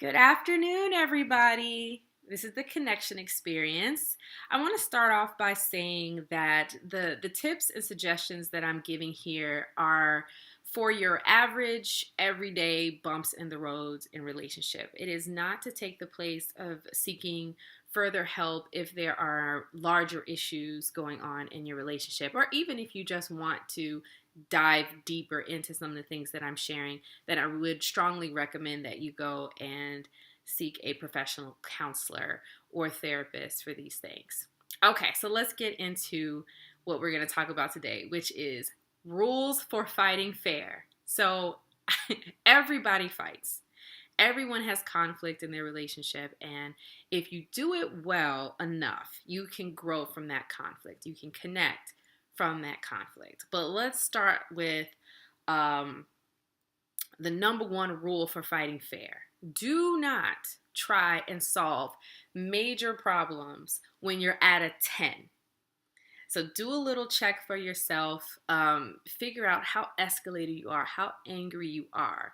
Good afternoon, everybody. This is the Connection Experience. I want to start off by saying that the tips and suggestions that I'm giving here are for your average, everyday bumps in the roads in relationship. It is not to take the place of seeking further help if there are larger issues going on in your relationship, or even if you just want to dive deeper into some of the things that I'm sharing, then I would strongly recommend that you go and seek a professional counselor or therapist for these things. Okay, so let's get into what we're going to talk about today, which is rules for fighting fair. So everybody fights. Everyone has conflict in their relationship, and if you do it well enough, you can grow from that conflict. You can connect from that conflict. But let's start with the number one rule for fighting fair. Do not try and solve major problems when you're at a 10. So do a little check for yourself. Figure out how escalated you are, how angry you are,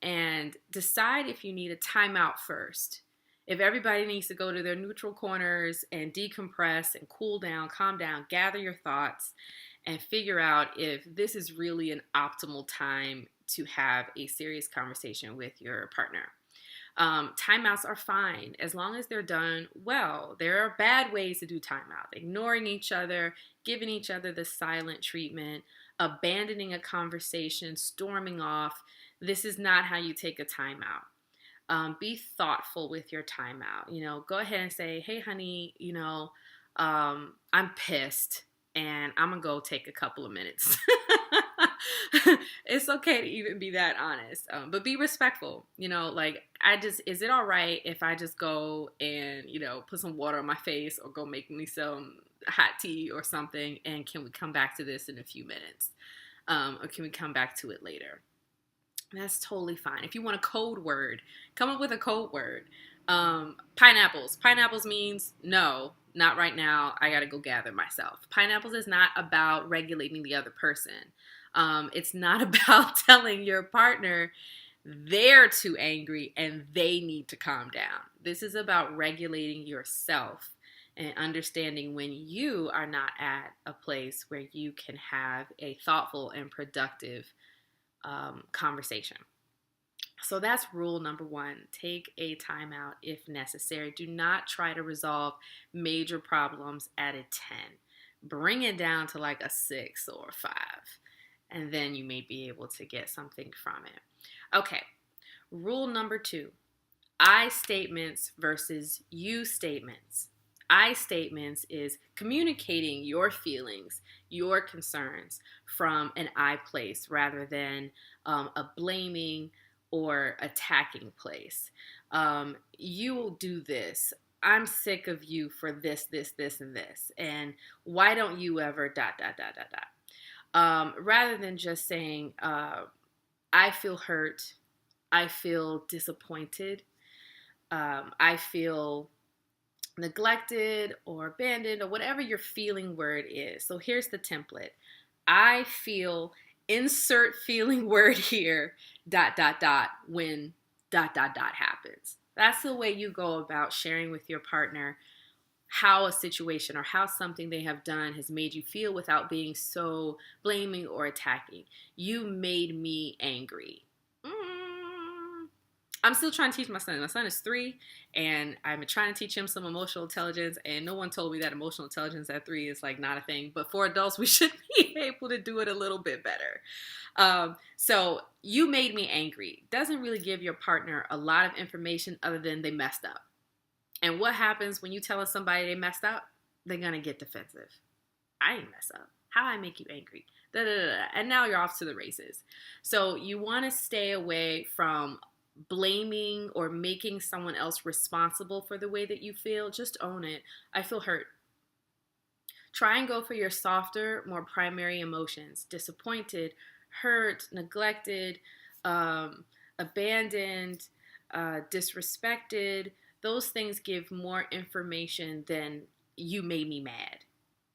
and decide if you need a timeout first. If everybody needs to go to their neutral corners and decompress and cool down, calm down, gather your thoughts, and figure out if this is really an optimal time to have a serious conversation with your partner. Timeouts are fine as long as they're done well. There are bad ways to do timeout: ignoring each other, giving each other the silent treatment, abandoning a conversation, storming off. This is not how you take a timeout. Be thoughtful with your timeout. Go ahead and say, hey, honey, I'm pissed and I'm going to go take a couple of minutes. It's okay to even be that honest, but be respectful. Is it all right if I just go and, put some water on my face or go make me some hot tea or something? And can we come back to this in a few minutes? Or can we come back to it later? That's totally fine. If you want a code word, come up with a code word. Pineapples. Pineapples means no, not right now. I got to go gather myself. Pineapples is not about regulating the other person. It's not about telling your partner they're too angry and they need to calm down. This is about regulating yourself and understanding when you are not at a place where you can have a thoughtful and productive conversation. So that's rule number one. Take a timeout if necessary. Do not try to resolve major problems at a 10. Bring it down to like a 6 or a 5, and then you may be able to get something from it. Okay, rule number 2. I statements versus you statements. I statements is communicating your feelings, your concerns from an I place rather than a blaming or attacking place. You will do this. I'm sick of you for this, this, and this. And why don't you ever ... Rather than just saying, I feel hurt, I feel disappointed, I feel neglected or abandoned, or whatever your feeling word is. So here's the template. I feel, insert feeling word here, ... when ... happens. That's the way you go about sharing with your partner how a situation or how something they have done has made you feel without being so blaming or attacking. You made me angry. I'm still trying to teach my son. My son is 3, and I'm trying to teach him some emotional intelligence, and no one told me that emotional intelligence at 3 is like not a thing. But for adults, we should be able to do it a little bit better. So you made me angry doesn't really give your partner a lot of information other than they messed up. And what happens when you tell somebody they messed up? They're going to get defensive. I ain't mess up. How I make you angry? And now you're off to the races. So you want to stay away from blaming or making someone else responsible for the way that you feel. Just own it. I feel hurt. Try and go for your softer, more primary emotions. Disappointed, hurt, neglected, abandoned, disrespected. Those things give more information than you made me mad.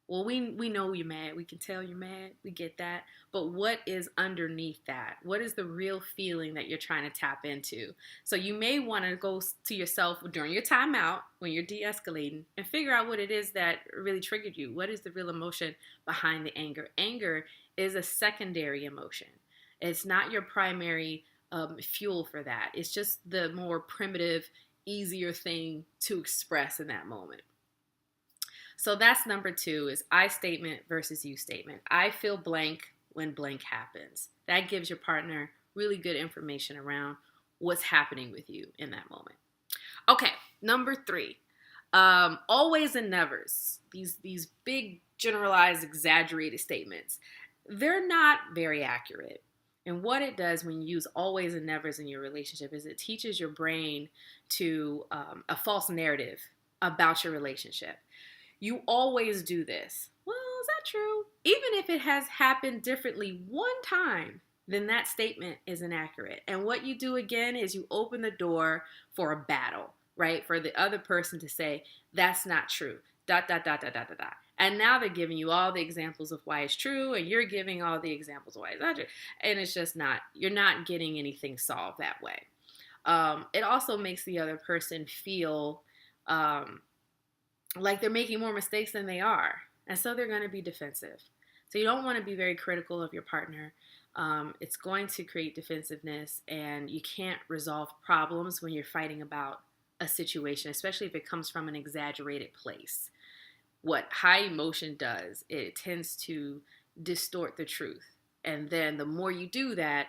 Well, we know you're mad. We can tell you're mad. We get that. But what is underneath that? What is the real feeling that you're trying to tap into? So you may want to go to yourself during your timeout when you're de-escalating and figure out what it is that really triggered you. What is the real emotion behind the anger? Anger is a secondary emotion. It's not your primary fuel for that. It's just the more primitive, easier thing to express in that moment. So that's number two, is I statement versus you statement. I feel blank when blank happens. That gives your partner really good information around what's happening with you in that moment. Okay, number three, always and nevers. These big generalized exaggerated statements. They're not very accurate. And what it does when you use always and nevers in your relationship is it teaches your brain to a false narrative about your relationship. You always do this. Well, is that true? Even if it has happened differently one time, then that statement is inaccurate. And what you do again is you open the door for a battle, right? For the other person to say, that's not true. Dot, dot, dot, dot, dot, dot, dot. And now they're giving you all the examples of why it's true, and you're giving all the examples of why it's not true. And it's just not, you're not getting anything solved that way. It also makes the other person feel like they're making more mistakes than they are. And so they're going to be defensive. So you don't want to be very critical of your partner. It's going to create defensiveness, and you can't resolve problems when you're fighting about a situation, especially if it comes from an exaggerated place. What high emotion does, it tends to distort the truth. And then the more you do that,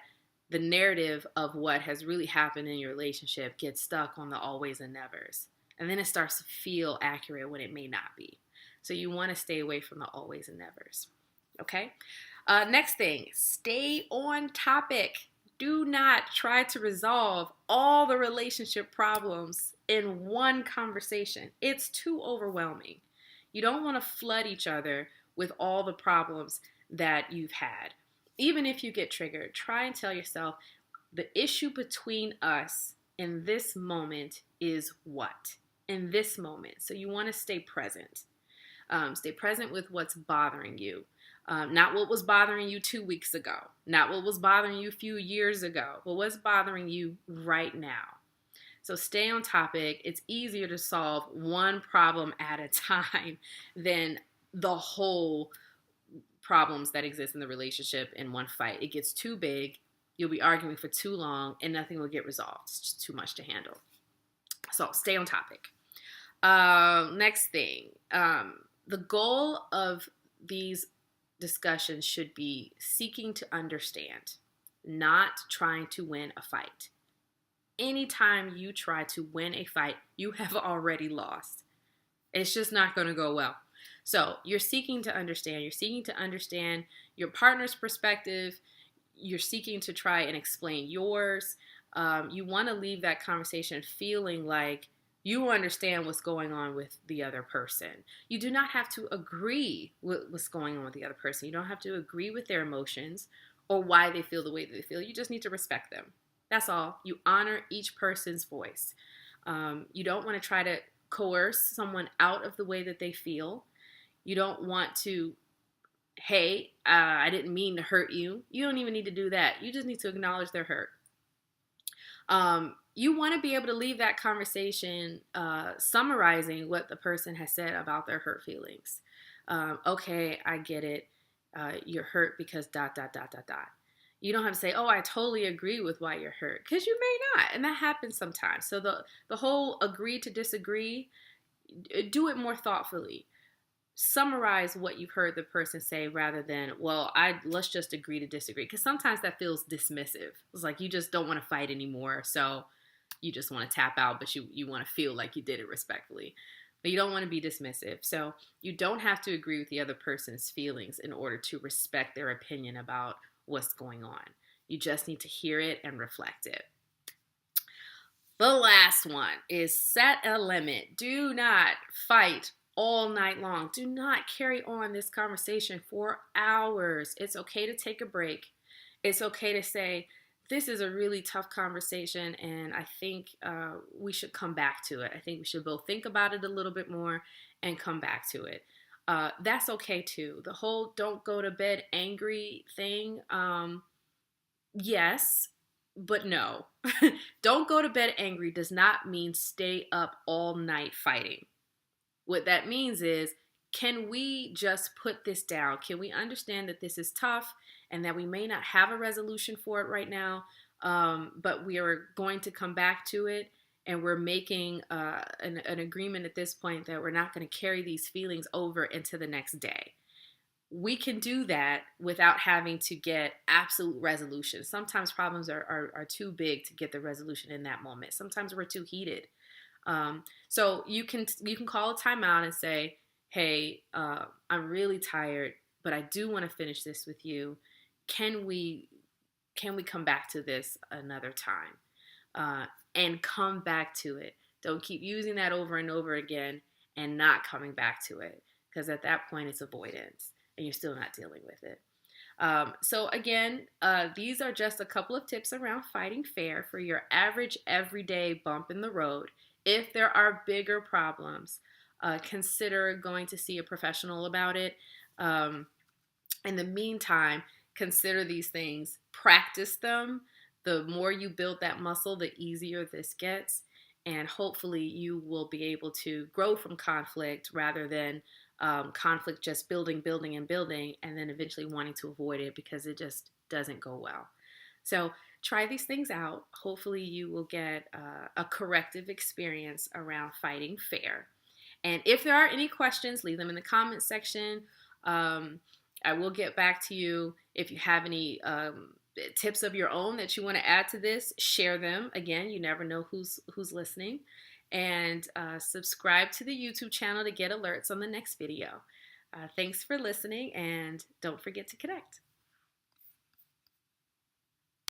the narrative of what has really happened in your relationship gets stuck on the always and nevers. And then it starts to feel accurate when it may not be. So you want to stay away from the always and nevers. Okay? Next thing, stay on topic. Do not try to resolve all the relationship problems in one conversation. It's too overwhelming. You don't want to flood each other with all the problems that you've had. Even if you get triggered, try and tell yourself, the issue between us in this moment is what? In this moment. So you want to stay present. Stay present with what's bothering you. Not what was bothering you 2 weeks ago. Not what was bothering you a few years ago. But what's bothering you right now. So stay on topic. It's easier to solve one problem at a time than the whole problems that exist in the relationship in one fight. It gets too big. You'll be arguing for too long and nothing will get resolved. It's just too much to handle. So stay on topic. Next thing, the goal of these discussions should be seeking to understand, not trying to win a fight. Anytime you try to win a fight, you have already lost. It's just not going to go well. So you're seeking to understand. You're seeking to understand your partner's perspective. You're seeking to try and explain yours. You want to leave that conversation feeling like you understand what's going on with the other person. You do not have to agree with what's going on with the other person. You don't have to agree with their emotions or why they feel the way that they feel. You just need to respect them. That's all. You honor each person's voice. You don't want to try to coerce someone out of the way that they feel. You don't want to, hey, I didn't mean to hurt you. You don't even need to do that. You just need to acknowledge their hurt. You want to be able to leave that conversation summarizing what the person has said about their hurt feelings. Okay, I get it. You're hurt because ... You don't have to say, oh, I totally agree with why you're hurt, because you may not, and that happens sometimes. So the whole agree to disagree, do it more thoughtfully. Summarize what you've heard the person say rather than, well, let's just agree to disagree, because sometimes that feels dismissive. It's like you just don't want to fight anymore, so you just want to tap out, but you want to feel like you did it respectfully. But you don't want to be dismissive. So you don't have to agree with the other person's feelings in order to respect their opinion about what's going on. You just need to hear it and reflect it. The last one is set a limit. Do not fight all night long. Do not carry on this conversation for hours. It's okay to take a break. It's okay to say, this is a really tough conversation, and I think we should come back to it. I think we should both think about it a little bit more and come back to it. that's okay too. The whole don't go to bed angry thing, yes, but no. Don't go to bed angry does not mean stay up all night fighting. What that means is, can we just put this down? Can we understand that this is tough and that we may not have a resolution for it right now, but we are going to come back to it, and we're making an agreement at this point that we're not going to carry these feelings over into the next day. We can do that without having to get absolute resolution. Sometimes problems are too big to get the resolution in that moment. Sometimes we're too heated. So you can call a timeout and say, "Hey, I'm really tired, but I do want to finish this with you. Can we come back to this another time?" And come back to it. Don't keep using that over and over again and not coming back to it, because at that point it's avoidance and you're still not dealing with it. So again, these are just a couple of tips around fighting fair for your average everyday bump in the road. If there are bigger problems, consider going to see a professional about it. In the meantime, consider these things, practice them. The more you build that muscle, the easier this gets. And hopefully, you will be able to grow from conflict rather than conflict just building, building, and building, and then eventually wanting to avoid it because it just doesn't go well. So, try these things out. Hopefully, you will get a corrective experience around fighting fair. And if there are any questions, leave them in the comments section. I will get back to you. If you have any tips of your own that you want to add to this, share them. Again, you never know who's listening. And subscribe to the YouTube channel to get alerts on the next video. Thanks for listening, and don't forget to connect.